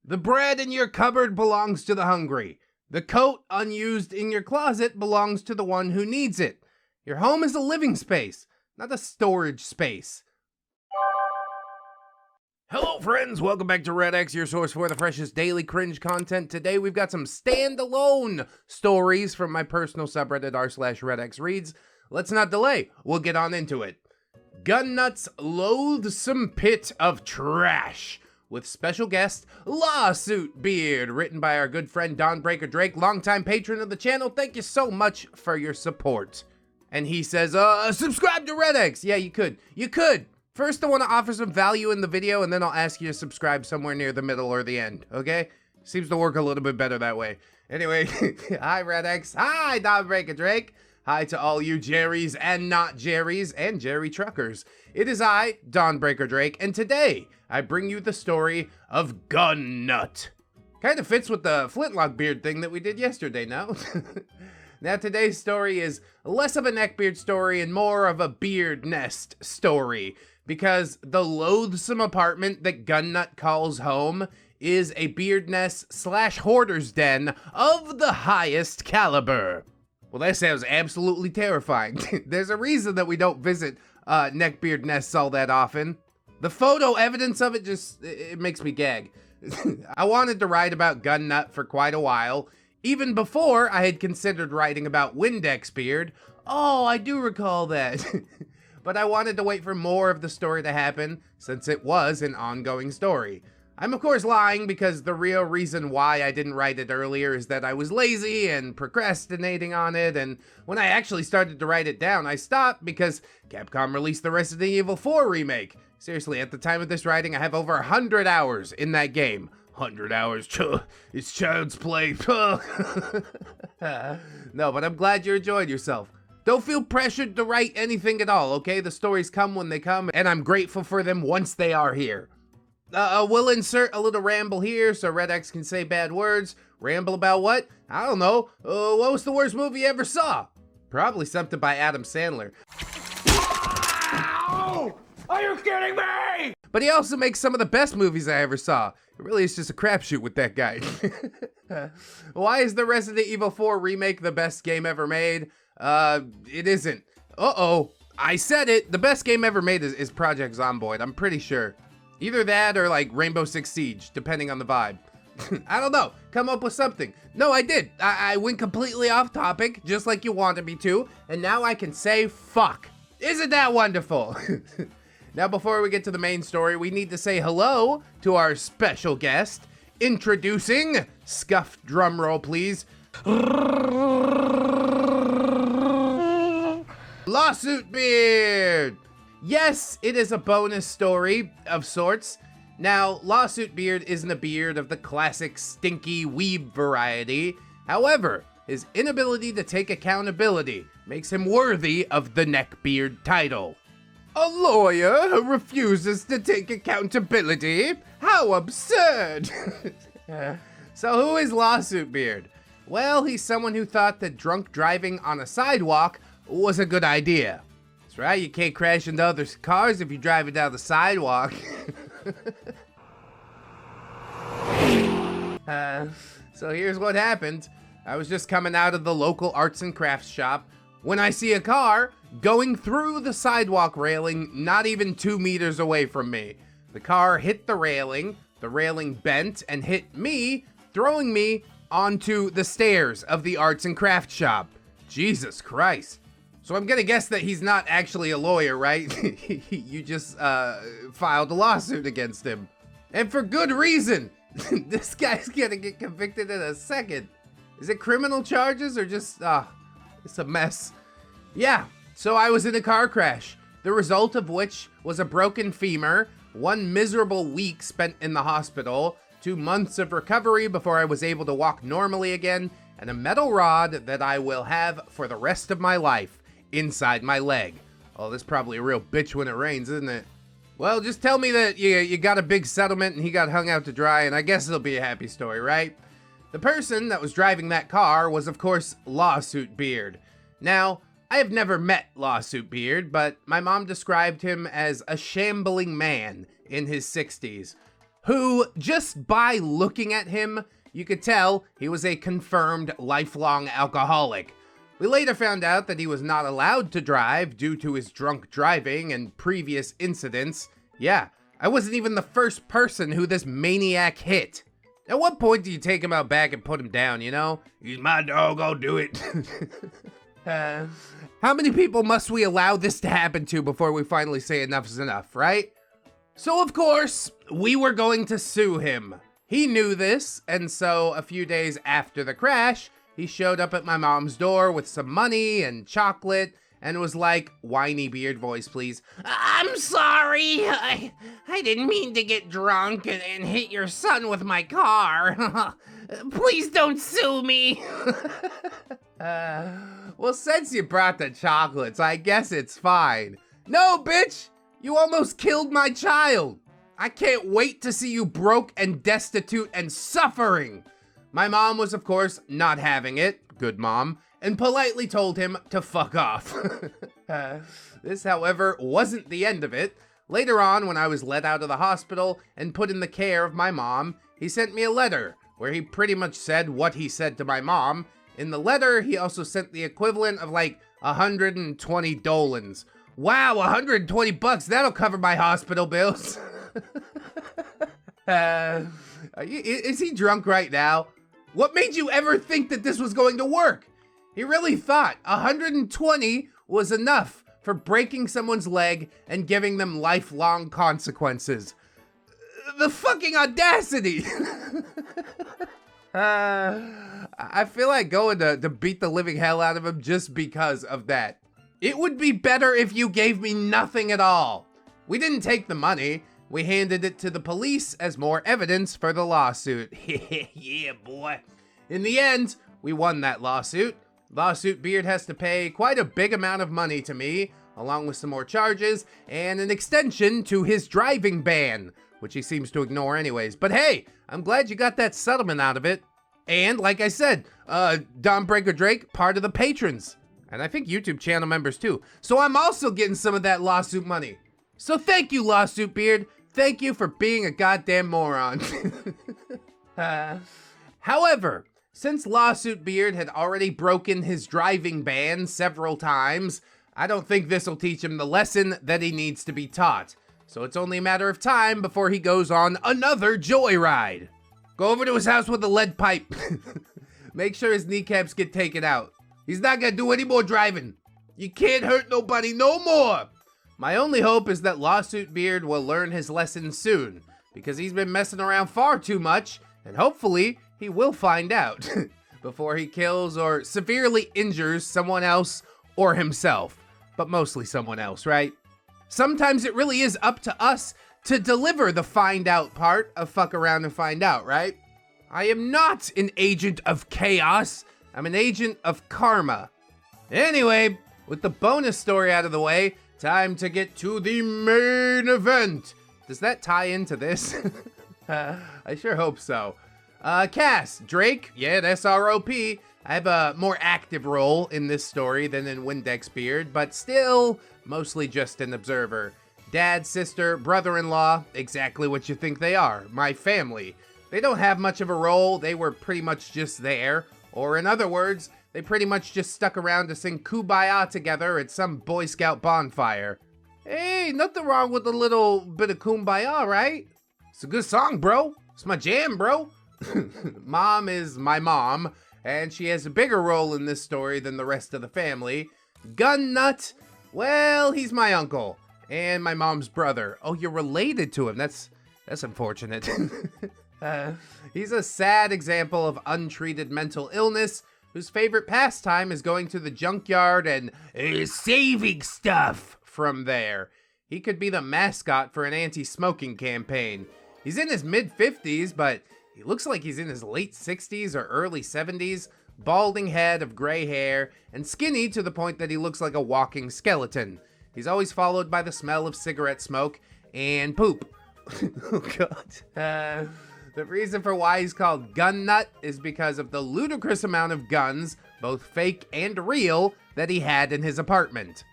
The bread in your cupboard belongs to the hungry. The coat unused in your closet belongs to the one who needs it. Your home is a living space, not a storage space. Hello friends, welcome back to ReddX, your source for the freshest daily cringe content. Today we've got some standalone stories from my personal subreddit r/ReddX reads. Let's not delay, we'll get on into it. Gunnut's Loathsome Pit of Trash, with special guest Lawsuit Beard, written by our good friend Dawnbreaker Drake, longtime patron of the channel. Thank you so much for your support. And he says, subscribe to ReddX. Yeah, you could. First, I want to offer some value in the video, and then I'll ask you to subscribe somewhere near the middle or the end, okay? Seems to work a little bit better that way. Anyway, hi ReddX, hi Dawnbreaker Drake, hi to all you Jerrys and not Jerrys and Jerry truckers. It is I, Dawnbreaker Drake, and today I bring you the story of Gunnut. Kind of fits with the flintlock beard thing that we did yesterday, no? Now today's story is less of a neckbeard story and more of a beard nest story, because the loathsome apartment that Gunnut calls home is a beard nest / hoarder's den of the highest caliber. Well, that sounds absolutely terrifying. There's a reason that we don't visit neckbeard nests all that often. The photo evidence of it it makes me gag. I wanted to write about Gunnut for quite a while, even before I had considered writing about Windex Beard. Oh, I do recall that. But I wanted to wait for more of the story to happen, since it was an ongoing story. I'm of course lying, because the real reason why I didn't write it earlier is that I was lazy and procrastinating on it, and when I actually started to write it down, I stopped because Capcom released the Resident Evil 4 remake. Seriously, at the time of this writing, I have over 100 hours in that game. 100 hours, it's child's play. No, but I'm glad you enjoyed yourself. Don't feel pressured to write anything at all, okay? The stories come when they come, and I'm grateful for them once they are here. We'll insert a little ramble here so ReddX can say bad words. Ramble about what? I don't know. What was the worst movie you ever saw? Probably something by Adam Sandler. Ow! Are you kidding me? But he also makes some of the best movies I ever saw. It really is just a crapshoot with that guy. Why is the Resident Evil 4 remake the best game ever made? It isn't. Uh-oh. I said it. The best game ever made is Project Zomboid. I'm pretty sure. Either that or like Rainbow Six Siege, depending on the vibe. I don't know. Come up with something. No, I did. I went completely off topic, just like you wanted me to, and now I can say fuck. Isn't that wonderful? Now, before we get to the main story, we need to say hello to our special guest. Introducing, scuffed drum roll, please. Lawsuit Beard! Yes, it is a bonus story of sorts. Now, Lawsuit Beard isn't a beard of the classic stinky weeb variety. However, his inability to take accountability makes him worthy of the Neckbeard title. A lawyer who refuses to take accountability? How absurd! So who is Lawsuit Beard? Well, he's someone who thought that drunk driving on a sidewalk was a good idea. That's right, you can't crash into other cars if you're driving down the sidewalk. So here's what happened. I was just coming out of the local arts and crafts shop when I see a car going through the sidewalk railing not even 2 meters away from me. The car hit the railing bent and hit me, throwing me onto the stairs of the arts and crafts shop. Jesus Christ. So I'm gonna guess that he's not actually a lawyer, right? You just filed a lawsuit against him. And for good reason. This guy's gonna get convicted in a second. Is it criminal charges or just, it's a mess. Yeah, so I was in a car crash, the result of which was a broken femur, 1 miserable week spent in the hospital, 2 months of recovery before I was able to walk normally again, and a metal rod that I will have for the rest of my life inside my leg. Oh, this is probably a real bitch when it rains, isn't it? Well, just tell me that you got a big settlement and he got hung out to dry, and I guess it'll be a happy story, right? The person that was driving that car was, of course, Lawsuit Beard. Now, I have never met Lawsuit Beard, but my mom described him as a shambling man in his 60s. who, just by looking at him, you could tell he was a confirmed lifelong alcoholic. We later found out that he was not allowed to drive due to his drunk driving and previous incidents. Yeah, I wasn't even the first person who this maniac hit. At what point do you take him out back and put him down, you know? He's my dog, I'll do it. How many people must we allow this to happen to before we finally say enough is enough, right? So of course, we were going to sue him. He knew this, and so a few days after the crash, he showed up at my mom's door with some money and chocolate and was like, whiny beard voice please, "I'm sorry, I didn't mean to get drunk and hit your son with my car. Please don't sue me." Well, since you brought the chocolates, I guess it's fine. No, bitch! You almost killed my child! I can't wait to see you broke and destitute and suffering! My mom was, of course, not having it, good mom, and politely told him to fuck off. This, however, wasn't the end of it. Later on, when I was let out of the hospital and put in the care of my mom, he sent me a letter where he pretty much said what he said to my mom. In the letter, he also sent the equivalent of like 120 dolans. Wow, 120 bucks, that'll cover my hospital bills. Is he drunk right now? What made you ever think that this was going to work? He really thought 120 was enough for breaking someone's leg and giving them lifelong consequences. The fucking audacity! I feel like going to beat the living hell out of him just because of that. It would be better if you gave me nothing at all. We didn't take the money. We handed it to the police as more evidence for the lawsuit. Yeah, boy. In the end, we won that lawsuit. Lawsuit Beard has to pay quite a big amount of money to me, along with some more charges and an extension to his driving ban, which he seems to ignore anyways. But hey, I'm glad you got that settlement out of it. And like I said, Don Breaker Drake, part of the patrons. And I think YouTube channel members too. So I'm also getting some of that lawsuit money. So thank you, Lawsuit Beard. Thank you for being a goddamn moron. However, since Lawsuit Beard had already broken his driving ban several times, I don't think this will teach him the lesson that he needs to be taught. So it's only a matter of time before he goes on another joyride. Go over to his house with a lead pipe. Make sure his kneecaps get taken out. He's not gonna do any more driving. You can't hurt nobody no more. My only hope is that Lawsuit Beard will learn his lesson soon, because he's been messing around far too much, and hopefully he will find out before he kills or severely injures someone else or himself, but mostly someone else, right? Sometimes it really is up to us to deliver the find out part of fuck around and find out, right? I am not an agent of chaos. I'm an agent of karma. Anyway, with the bonus story out of the way, time to get to the main event. Does that tie into this? I sure hope so. Cass, Drake, yeah, that's SROP. I have a more active role in this story than in Windex Beard, but still mostly just an observer. Dad, sister, brother-in-law, exactly what you think they are, my family. They don't have much of a role, they were pretty much just there. Or in other words, they pretty much just stuck around to sing Kumbaya together at some Boy Scout bonfire. Hey, nothing wrong with a little bit of Kumbaya, right? It's a good song, bro. It's my jam, bro. Mom is my mom, and she has a bigger role in this story than the rest of the family. Gun Nut, well, he's my uncle, and my mom's brother. Oh, you're related to him. That's unfortunate. He's a sad example of untreated mental illness, whose favorite pastime is going to the junkyard and saving stuff from there. He could be the mascot for an anti-smoking campaign. He's in his mid-50s, but he looks like he's in his late 60s or early 70s, balding head of gray hair, and skinny to the point that he looks like a walking skeleton. He's always followed by the smell of cigarette smoke and poop. Oh, God. The reason for why he's called Gun Nut is because of the ludicrous amount of guns, both fake and real, that he had in his apartment.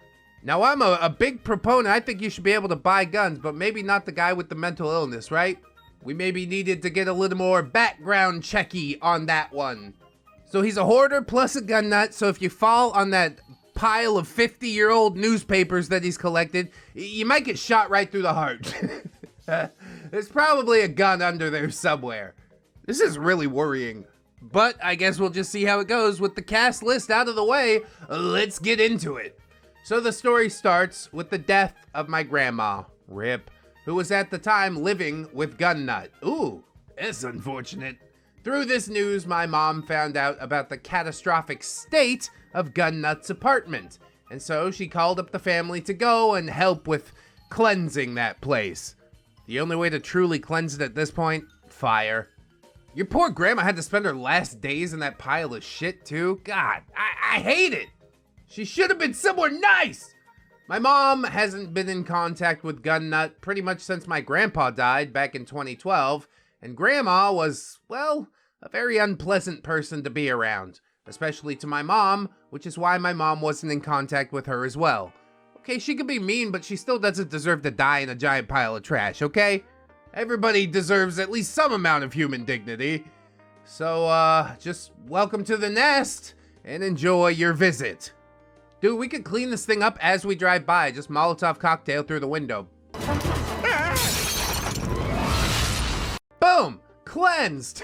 Now, I'm a big proponent. I think you should be able to buy guns, but maybe not the guy with the mental illness, right? We maybe needed to get a little more background checky on that one. So he's a hoarder plus a gun nut, so if you fall on that pile of 50-year-old newspapers that he's collected, you might get shot right through the heart. There's probably a gun under there somewhere. This is really worrying. But I guess we'll just see how it goes. With the cast list out of the way, let's get into it. So the story starts with the death of my grandma, RIP, who was at the time living with Gun Nut. Ooh, that's unfortunate. Through this news, my mom found out about the catastrophic state of Gun Nut's apartment, and so she called up the family to go and help with cleansing that place. The only way to truly cleanse it at this point, fire. Your poor grandma had to spend her last days in that pile of shit too? God, I hate it! She should have been somewhere nice! My mom hasn't been in contact with Gun Nut pretty much since my grandpa died back in 2012, and Grandma was, well, a very unpleasant person to be around, especially to my mom, which is why my mom wasn't in contact with her as well. Okay, she could be mean, but she still doesn't deserve to die in a giant pile of trash, okay? Everybody deserves at least some amount of human dignity. So, just welcome to the nest, and enjoy your visit. Dude, we could clean this thing up as we drive by, just Molotov cocktail through the window. Boom! Cleansed!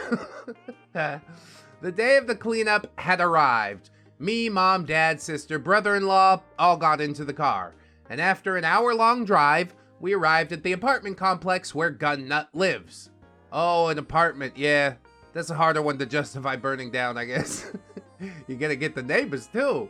The day of the cleanup had arrived. Me, mom, dad, sister, brother-in-law all got into the car. And after an hour-long drive, we arrived at the apartment complex where Gun Nut lives. Oh, an apartment, yeah. That's a harder one to justify burning down, I guess. You gotta get the neighbors, too.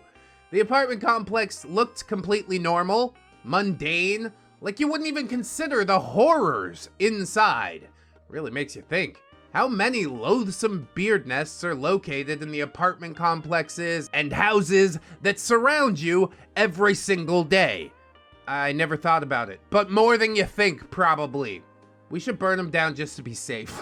The apartment complex looked completely normal, mundane, like you wouldn't even consider the horrors inside. Really makes you think. How many loathsome beard nests are located in the apartment complexes and houses that surround you every single day? I never thought about it, but more than you think, probably. We should burn them down just to be safe.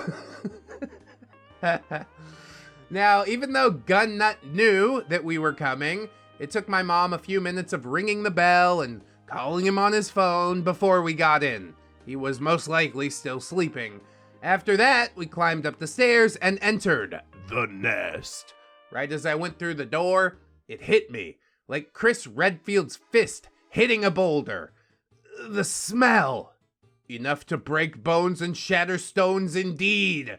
Now, even though Gun Nut knew that we were coming, it took my mom a few minutes of ringing the bell and calling him on his phone before we got in. He was most likely still sleeping. After that, we climbed up the stairs and entered the nest. Right as I went through the door, it hit me, like Chris Redfield's fist hitting a boulder. The smell. Enough to break bones and shatter stones indeed.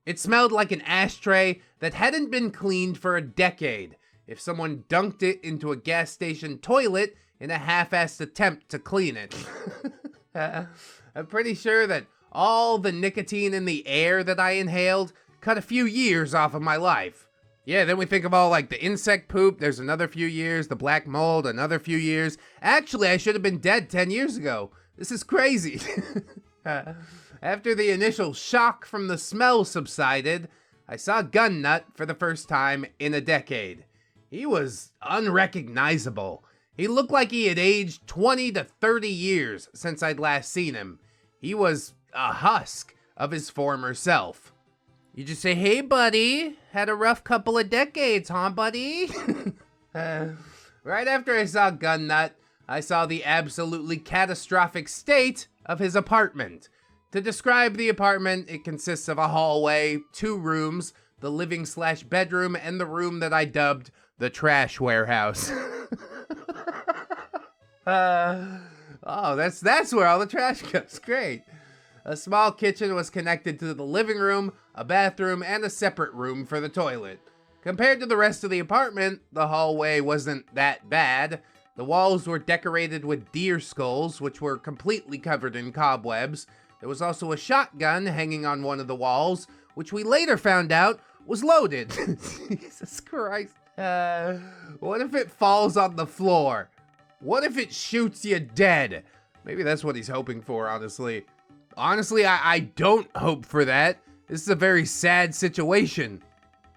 It smelled like an ashtray that hadn't been cleaned for a decade, if someone dunked it into a gas station toilet in a half-assed attempt to clean it. I'm pretty sure that all the nicotine in the air that I inhaled cut a few years off of my life. Yeah, then we think of all like the insect poop, there's another few years, the black mold, another few years. Actually, I should have been dead 10 years ago. This is crazy. After the initial shock from the smell subsided, I saw Gun Nut for the first time in a decade. He was unrecognizable. He looked like he had aged 20 to 30 years since I'd last seen him. He was a husk of his former self. You just say, hey buddy, had a rough couple of decades, huh buddy? Right after I saw Gun Nut, I saw the absolutely catastrophic state of his apartment. To describe the apartment, it consists of a hallway, 2 rooms, the living/bedroom, and the room that I dubbed the trash warehouse. Oh, that's where all the trash goes. Great. A small kitchen was connected to the living room, a bathroom, and a separate room for the toilet. Compared to the rest of the apartment, the hallway wasn't that bad. The walls were decorated with deer skulls, which were completely covered in cobwebs. There was also a shotgun hanging on one of the walls, which we later found out was loaded. Jesus Christ. What if it falls on the floor? What if it shoots you dead? Maybe that's what he's hoping for, honestly. Honestly, I don't hope for that. This is a very sad situation.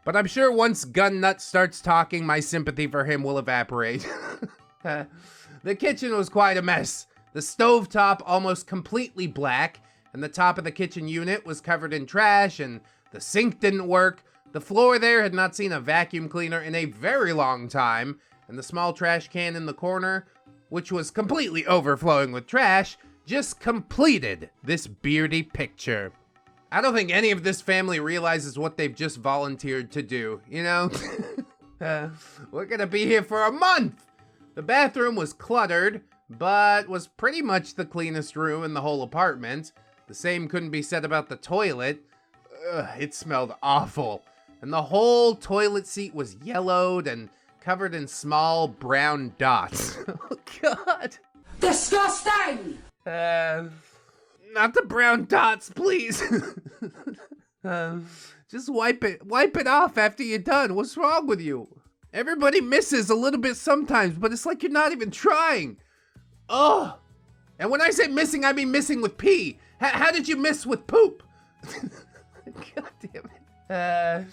But I'm sure once Gun Nut starts talking, my sympathy for him will evaporate. The kitchen was quite a mess. The stovetop almost completely black, and the top of the kitchen unit was covered in trash, and the sink didn't work. The floor there had not seen a vacuum cleaner in a very long time, and the small trash can in the corner, which was completely overflowing with trash, just completed this beardy picture. I don't think any of this family realizes what they've just volunteered to do, you know? We're gonna be here for a month! The bathroom was cluttered, but was pretty much the cleanest room in the whole apartment. The same couldn't be said about the toilet. It smelled awful. And the whole toilet seat was yellowed and covered in small brown dots. Oh, God. Disgusting! Not the brown dots, please. Just wipe it off after you're done. What's wrong with you? Everybody misses a little bit sometimes, but it's like you're not even trying. Ugh. And when I say missing, I mean missing with pee. How did you miss with poop? God damn it.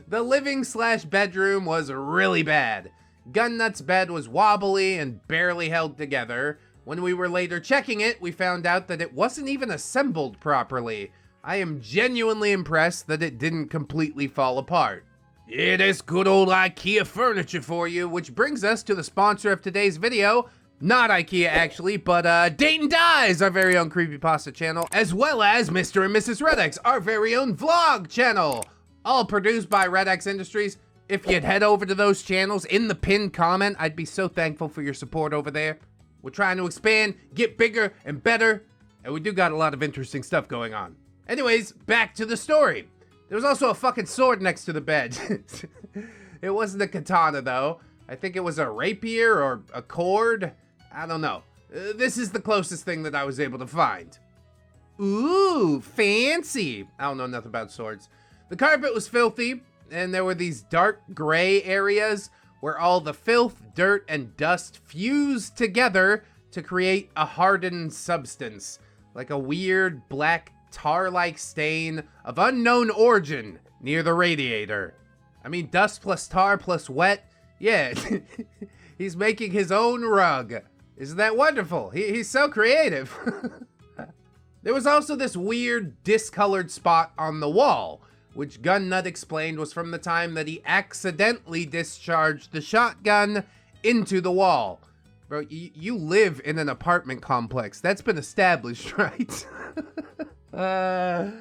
The living/bedroom was really bad. Gunnut's bed was wobbly and barely held together. When we were later checking it, we found out that it wasn't even assembled properly. I am genuinely impressed that it didn't completely fall apart. Yeah, that's good old IKEA furniture for you, which brings us to the sponsor of today's video. Not IKEA, actually, but Dayton Dies, our very own creepypasta channel, as well as Mr. and Mrs. ReddX, our very own vlog channel. All produced by ReddX Industries. If you'd head over to those channels in the pinned comment, I'd be so thankful for your support over there. We're trying to expand, get bigger and better, and we do got a lot of interesting stuff going on. Anyways, back to the story. There was also a fucking sword next to the bed. It wasn't a katana, though. I think it was a rapier or a cord. I don't know. This is the closest thing that I was able to find. Ooh, fancy. I don't know nothing about swords. The carpet was filthy, and there were these dark gray areas where all the filth, dirt, and dust fused together to create a hardened substance, like a weird black tar-like stain of unknown origin near the radiator. I mean, dust plus tar plus wet, yeah, he's making his own rug. Isn't that wonderful? He's so creative. There was also this weird discolored spot on the wall, which Gunnut explained was from the time that he accidentally discharged the shotgun into the wall. Bro, you live in an apartment complex. That's been established, right? Oh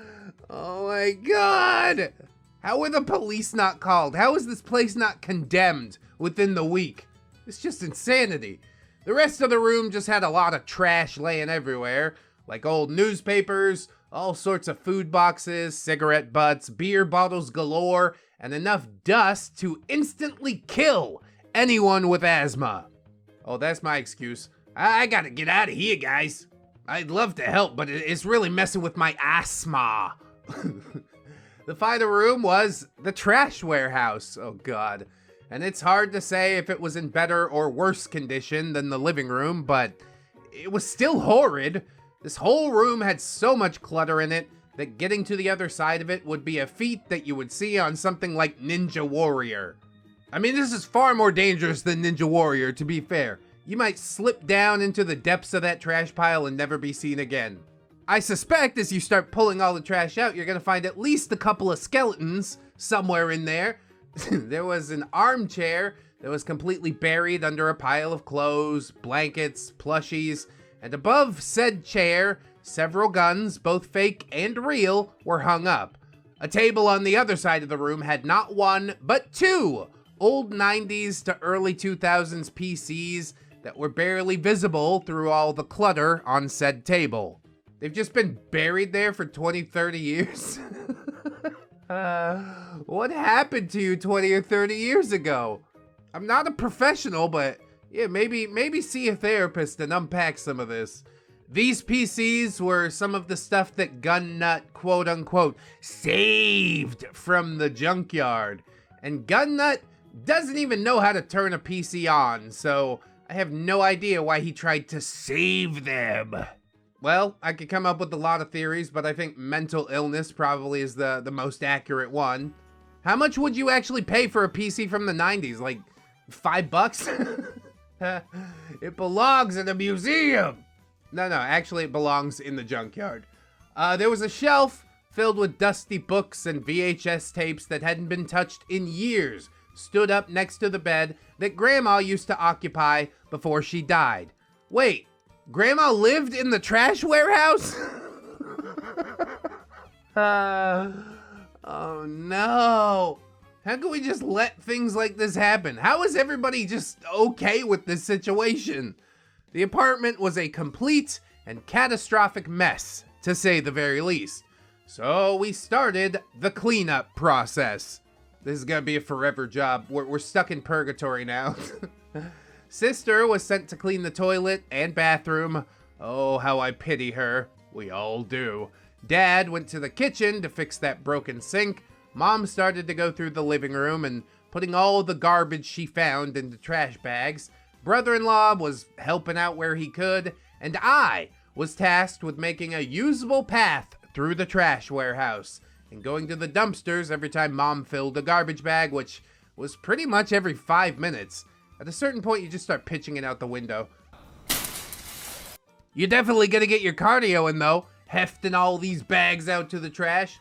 my God. How were the police not called? How is this place not condemned within the week? It's just insanity. The rest of the room just had a lot of trash laying everywhere, like old newspapers, all sorts of food boxes, cigarette butts, beer bottles galore, and enough dust to instantly kill anyone with asthma. Oh, that's my excuse. I gotta get out of here, guys. I'd love to help, but it's really messing with my asthma. The final room was the trash warehouse. Oh, God. And it's hard to say if it was in better or worse condition than the living room, but it was still horrid. This whole room had so much clutter in it that getting to the other side of it would be a feat that you would see on something like Ninja Warrior. I mean, this is far more dangerous than Ninja Warrior, to be fair. You might slip down into the depths of that trash pile and never be seen again. I suspect as you start pulling all the trash out, you're gonna find at least a couple of skeletons somewhere in there. There was an armchair that was completely buried under a pile of clothes, blankets, plushies, and above said chair, several guns, both fake and real, were hung up. A table on the other side of the room had not one, but two old 90s to early 2000s PCs that were barely visible through all the clutter on said table. They've just been buried there for 20, 30 years. What happened to you 20 or 30 years ago? I'm not a professional, but yeah, maybe see a therapist and unpack some of this. These PCs were some of the stuff that Gunnut, quote unquote, saved from the junkyard. And Gunnut doesn't even know how to turn a PC on, so I have no idea why he tried to save them. Well, I could come up with a lot of theories, but I think mental illness probably is the most accurate one. How much would you actually pay for a PC from the 90s? Like $5? It belongs in a museum. No, actually it belongs in the junkyard. There was a shelf filled with dusty books and VHS tapes that hadn't been touched in years, stood up next to the bed that Grandma used to occupy before she died. Wait, Grandma lived in the trash warehouse? Oh no. How can we just let things like this happen? How is everybody just okay with this situation? The apartment was a complete and catastrophic mess, to say the very least. So we started the cleanup process. This is gonna be a forever job. We're stuck in purgatory now. Sister was sent to clean the toilet and bathroom. Oh, how I pity her. We all do. Dad went to the kitchen to fix that broken sink. Mom started to go through the living room and putting all the garbage she found into trash bags. Brother-in-law was helping out where he could, and I was tasked with making a usable path through the trash warehouse and going to the dumpsters every time Mom filled a garbage bag, which was pretty much every 5 minutes. At a certain point, you just start pitching it out the window. You're definitely gonna get your cardio in though, hefting all these bags out to the trash.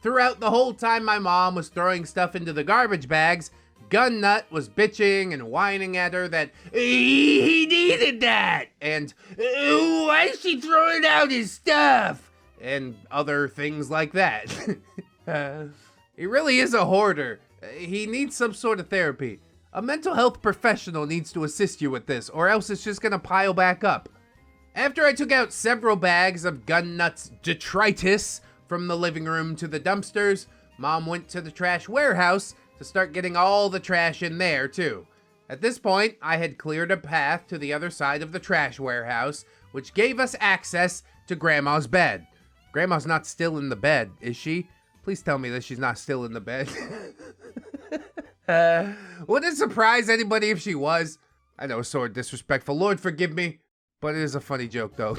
Throughout the whole time my mom was throwing stuff into the garbage bags, Gun Nut was bitching and whining at her that he needed that, and why is she throwing out his stuff, and other things like that. He really is a hoarder. He needs some sort of therapy. A mental health professional needs to assist you with this, or else it's just gonna pile back up. After I took out several bags of Gun Nut's detritus from the living room to the dumpsters, Mom went to the trash warehouse to start getting all the trash in there too. At this point, I had cleared a path to the other side of the trash warehouse, which gave us access to Grandma's bed. Grandma's not still in the bed, is she? Please tell me that she's not still in the bed. Would it surprise anybody if she was? I know, sort of disrespectful. Lord forgive me, but it is a funny joke though.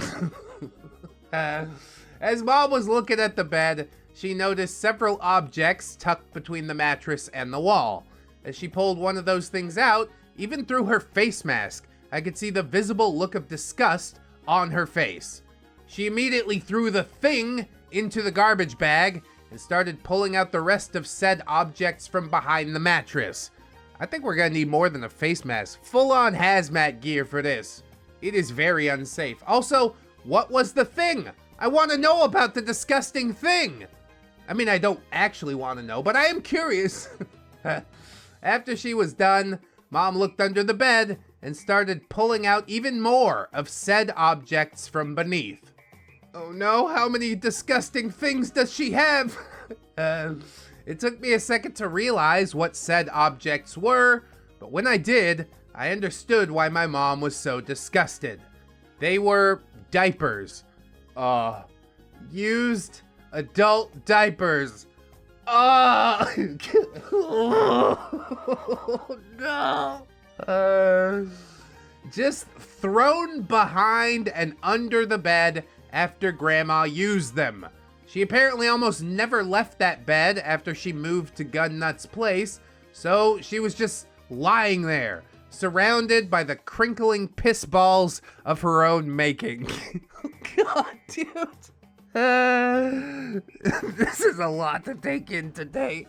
As Mom was looking at the bed, she noticed several objects tucked between the mattress and the wall. As she pulled one of those things out, even through her face mask, I could see the visible look of disgust on her face. She immediately threw the thing into the garbage bag and started pulling out the rest of said objects from behind the mattress. I think we're gonna need more than a face mask. Full-on hazmat gear for this. It is very unsafe. Also, what was the thing? I want to know about the disgusting thing. I mean, I don't actually want to know, but I am curious. After she was done, Mom looked under the bed and started pulling out even more of said objects from beneath. Oh no, how many disgusting things does she have? It took me a second to realize what said objects were, but when I did, I understood why my mom was so disgusted. They were diapers. Used adult diapers. Oh, no. Just thrown behind and under the bed after Grandma used them. She apparently almost never left that bed after she moved to Gun Nut's place, so she was just lying there, surrounded by the crinkling piss balls of her own making. God, dude. This is a lot to take in today.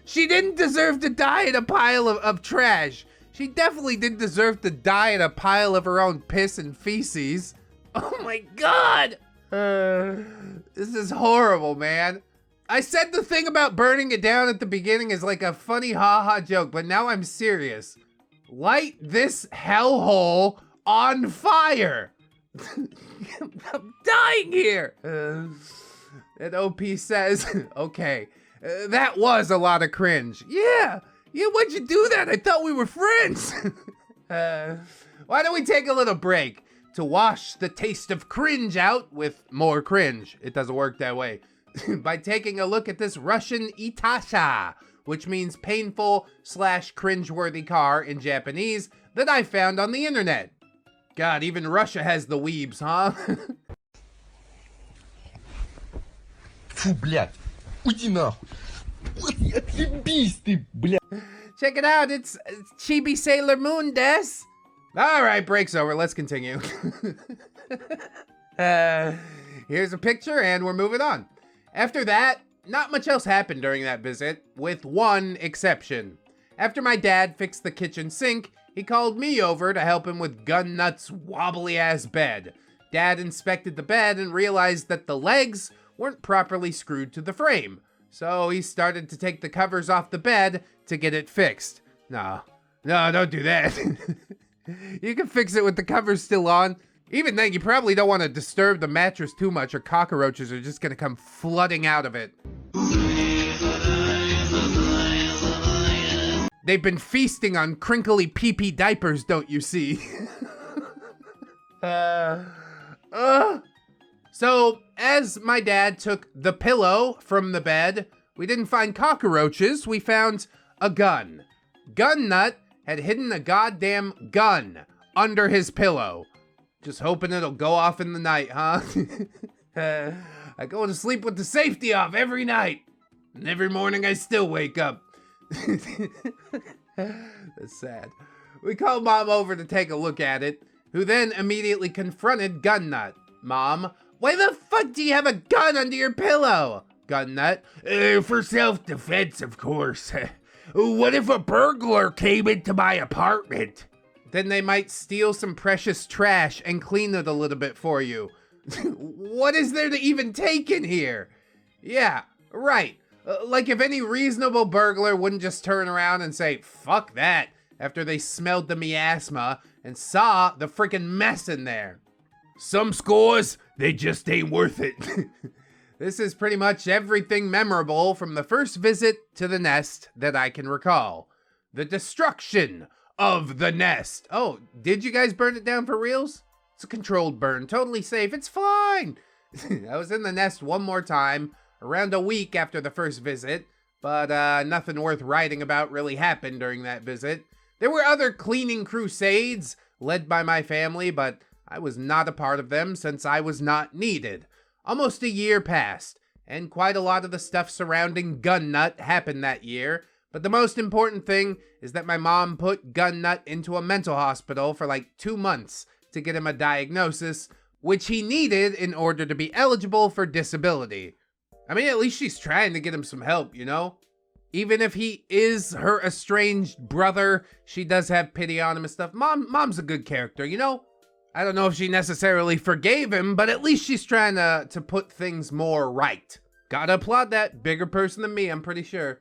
She didn't deserve to die in a pile of trash. She definitely didn't deserve to die in a pile of her own piss and feces. Oh my God. This is horrible, man. I said the thing about burning it down at the beginning is like a funny haha joke, but now I'm serious. Light this hellhole on fire. I'm dying here. And OP says, okay, that was a lot of cringe. Yeah, why'd you do that? I thought we were friends. Why don't we take a little break to wash the taste of cringe out with more cringe? It doesn't work that way. By taking a look at this Russian itasha, which means painful / cringeworthy car in Japanese, that I found on the internet. God, even Russia has the weebs, huh? Фу, блядь, уйди нахуй. Вот я отъебись ты, блядь. Check it out, it's Chibi Sailor Moon des. Alright, break's over, let's continue. Here's a picture and we're moving on. After that, not much else happened during that visit, with one exception. After my dad fixed the kitchen sink, he called me over to help him with Gun Nut's wobbly-ass bed. Dad inspected the bed and realized that the legs weren't properly screwed to the frame. So he started to take the covers off the bed to get it fixed. No, don't do that. You can fix it with the covers still on. Even then, you probably don't want to disturb the mattress too much or cockroaches are just going to come flooding out of it. They've been feasting on crinkly pee-pee diapers, don't you see? So, as my dad took the pillow from the bed, we didn't find cockroaches, we found a gun. Gun Nut had hidden a goddamn gun under his pillow. Just hoping it'll go off in the night, huh? I go to sleep with the safety off every night. And every morning I still wake up. That's sad. We called Mom over to take a look at it, who then immediately confronted Gun Nut. Mom, why the fuck do you have a gun under your pillow? Gun Nut, for self-defense, of course. What if a burglar came into my apartment? Then they might steal some precious trash and clean it a little bit for you. What is there to even take in here? Yeah, right. Like if any reasonable burglar wouldn't just turn around and say, fuck that, after they smelled the miasma and saw the freaking mess in there. Some scores, they just ain't worth it. This is pretty much everything memorable from the first visit to the nest that I can recall. The destruction of the nest. Oh, did you guys burn it down for reals? It's a controlled burn, totally safe, it's fine. I was in the nest one more time, around a week after the first visit, but nothing worth writing about really happened during that visit. There were other cleaning crusades led by my family, but I was not a part of them since I was not needed. Almost a year passed, and quite a lot of the stuff surrounding Gun Nut happened that year, but the most important thing is that my mom put Gun Nut into a mental hospital for like 2 months to get him a diagnosis, which he needed in order to be eligible for disability. I mean, at least she's trying to get him some help, you know? Even if he is her estranged brother, she does have pity on him and stuff. Mom's a good character, you know? I don't know if she necessarily forgave him, but at least she's trying to put things more right. Gotta applaud that. Bigger person than me, I'm pretty sure.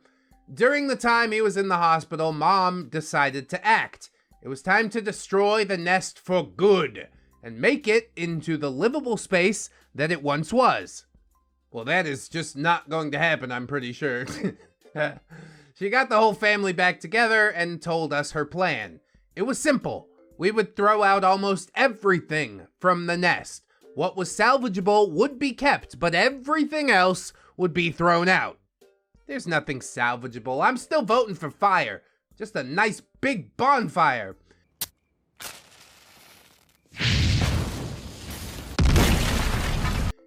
During the time he was in the hospital, Mom decided to act. It was time to destroy the nest for good and make it into the livable space that it once was. Well, that is just not going to happen, I'm pretty sure. She got the whole family back together and told us her plan. It was simple. We would throw out almost everything from the nest. What was salvageable would be kept, but everything else would be thrown out. There's nothing salvageable. I'm still voting for fire. Just a nice big bonfire.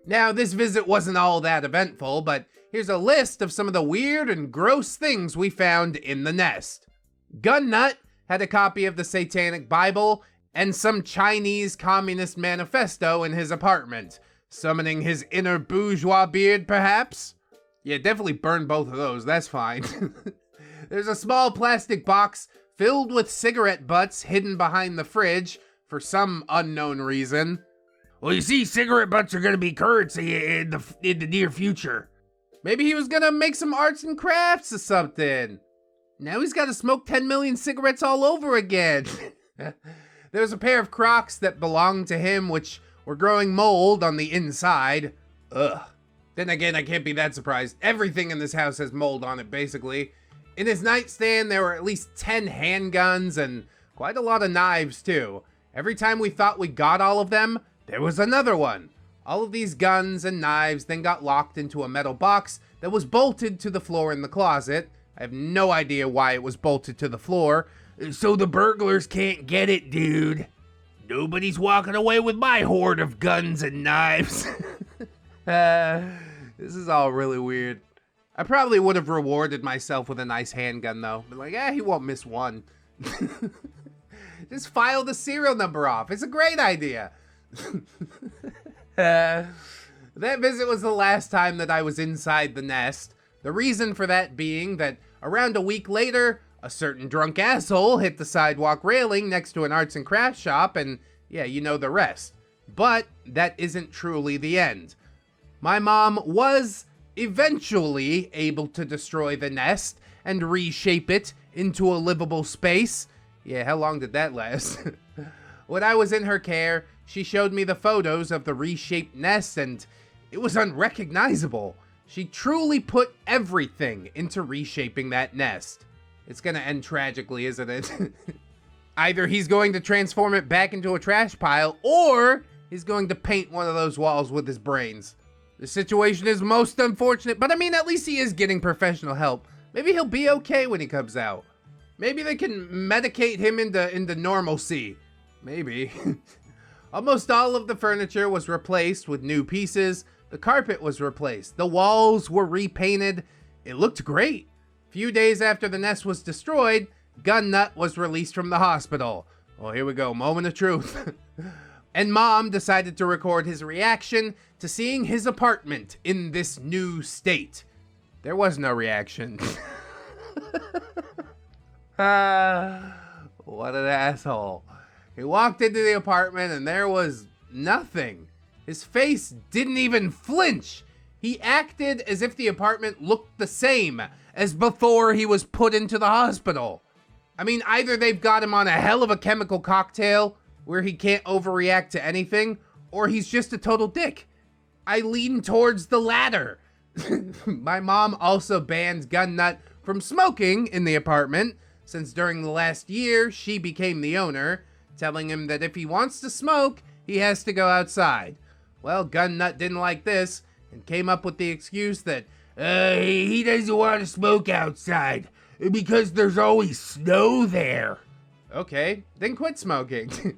Now, this visit wasn't all that eventful, but here's a list of some of the weird and gross things we found in the nest. Gun Nut had a copy of the Satanic Bible and some Chinese Communist manifesto in his apartment, summoning his inner bourgeois beard, perhaps? Yeah, definitely burn both of those, that's fine. There's a small plastic box filled with cigarette butts hidden behind the fridge for some unknown reason. Well, you see, cigarette butts are gonna be currency in the near future. Maybe he was gonna make some arts and crafts or something. Now he's gotta smoke 10 million cigarettes all over again. There was a pair of Crocs that belonged to him, which were growing mold on the inside. Ugh. Then again, I can't be that surprised. Everything in this house has mold on it, basically. In his nightstand, there were at least 10 handguns and quite a lot of knives, too. Every time we thought we got all of them, there was another one. All of these guns and knives then got locked into a metal box that was bolted to the floor in the closet. I have no idea why it was bolted to the floor. So the burglars can't get it, dude. Nobody's walking away with my hoard of guns and knives. This is all really weird. I probably would have rewarded myself with a nice handgun, though. But like, he won't miss one. Just file the serial number off. It's a great idea. That visit was the last time that I was inside the nest. The reason for that being that around a week later, a certain drunk asshole hit the sidewalk railing next to an arts and crafts shop, and yeah, you know the rest. But that isn't truly the end. My mom was eventually able to destroy the nest and reshape it into a livable space. Yeah, how long did that last? When I was in her care, she showed me the photos of the reshaped nest and it was unrecognizable. She truly put everything into reshaping that nest. It's gonna end tragically, isn't it? Either he's going to transform it back into a trash pile, or he's going to paint one of those walls with his brains. The situation is most unfortunate, but I mean, at least he is getting professional help. Maybe he'll be okay when he comes out. Maybe they can medicate him into normalcy. Maybe. Almost all of the furniture was replaced with new pieces. The carpet was replaced. The walls were repainted. It looked great. Few days after the nest was destroyed, Gun Nut was released from the hospital. Well, here we go, moment of truth. And Mom decided to record his reaction to seeing his apartment in this new state. There was no reaction. What an asshole. He walked into the apartment and there was nothing. His face didn't even flinch. He acted as if the apartment looked the same as before he was put into the hospital. I mean, either they've got him on a hell of a chemical cocktail where he can't overreact to anything, or he's just a total dick. I lean towards the latter. My mom also banned Gun Nut from smoking in the apartment, since during the last year, she became the owner, telling him that if he wants to smoke, he has to go outside. Well, Gun Nut didn't like this, and came up with the excuse that, he doesn't want to smoke outside, because there's always snow there. Okay, then quit smoking.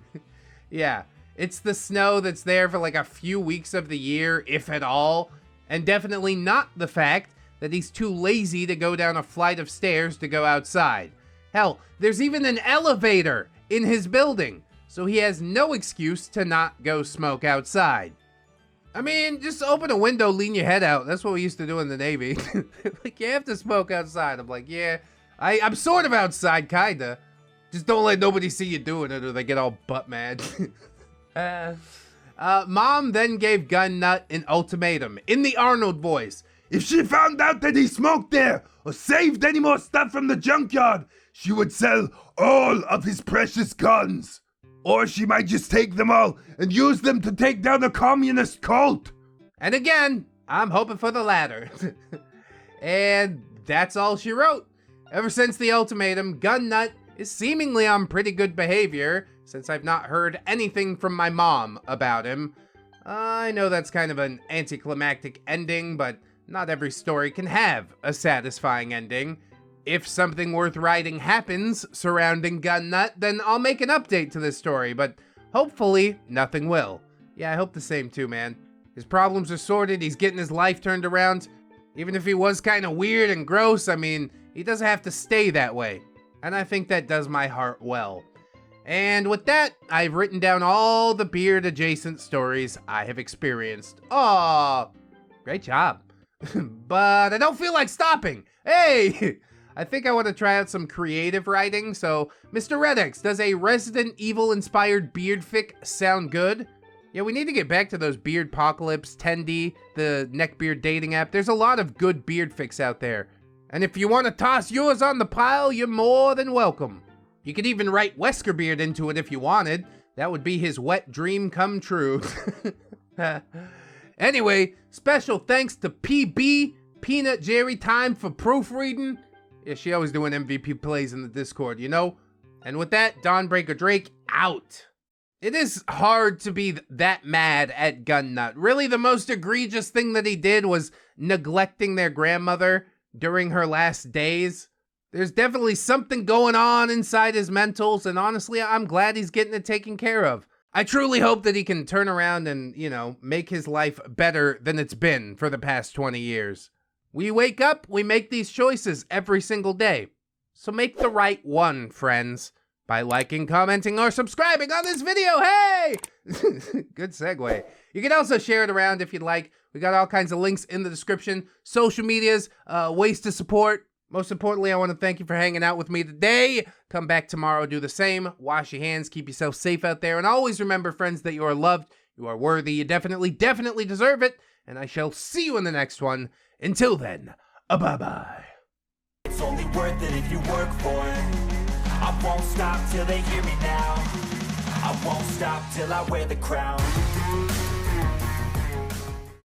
Yeah, it's the snow that's there for like a few weeks of the year, if at all, and definitely not the fact that he's too lazy to go down a flight of stairs to go outside. Hell, there's even an elevator in his building, so he has no excuse to not go smoke outside. I mean, just open a window, lean your head out. That's what we used to do in the Navy. Like, you have to smoke outside. I'm like, yeah, I'm sort of outside, kinda. Just don't let nobody see you doing it or they get all butt mad. Mom then gave Gun Nut an ultimatum in the Arnold voice. If she found out that he smoked there or saved any more stuff from the junkyard, she would sell all of his precious guns. Or she might just take them all and use them to take down a communist cult. And again, I'm hoping for the latter. And that's all she wrote. Ever since the ultimatum, Gun Nut is seemingly on pretty good behavior, since I've not heard anything from my mom about him. I know that's kind of an anticlimactic ending, but not every story can have a satisfying ending. If something worth writing happens surrounding Gun Nut, then I'll make an update to this story, but hopefully nothing will. Yeah, I hope the same too, man. His problems are sorted, he's getting his life turned around. Even if he was kind of weird and gross, I mean, he doesn't have to stay that way. And I think that does my heart well. And with that, I've written down all the beard-adjacent stories I have experienced. Aw, great job. But I don't feel like stopping. Hey! I think I want to try out some creative writing, so Mr. ReddX, does a Resident Evil-inspired beard fic sound good? Yeah, we need to get back to those Beardpocalypse, Tendy, the Neckbeard dating app. There's a lot of good beard fics out there. And if you want to toss yours on the pile, you're more than welcome. You could even write Wesker Beard into it if you wanted. That would be his wet dream come true. Anyway, special thanks to PB, Peanut Jerry Time for proofreading. Yeah, she always doing MVP plays in the Discord, you know? And with that, Dawnbreaker Drake out. It is hard to be that mad at Gun Nut. Really, the most egregious thing that he did was neglecting their grandmother during her last days. There's definitely something going on inside his mentals, and honestly, I'm glad he's getting it taken care of. I truly hope that he can turn around and, you know, make his life better than it's been for the past 20 years. We wake up, we make these choices every single day. So make the right one, friends, by liking, commenting, or subscribing on this video. Hey! Good segue. You can also share it around if you'd like. We got all kinds of links in the description, social medias, ways to support. Most importantly, I want to thank you for hanging out with me today. Come back tomorrow, do the same. Wash your hands, keep yourself safe out there. And always remember, friends, that you are loved, you are worthy, you definitely deserve it. and I shall see you in the next one. Until then, bye-bye. It's only worth it if you work for it. I won't stop till they hear me now. I won't stop till I wear the crown.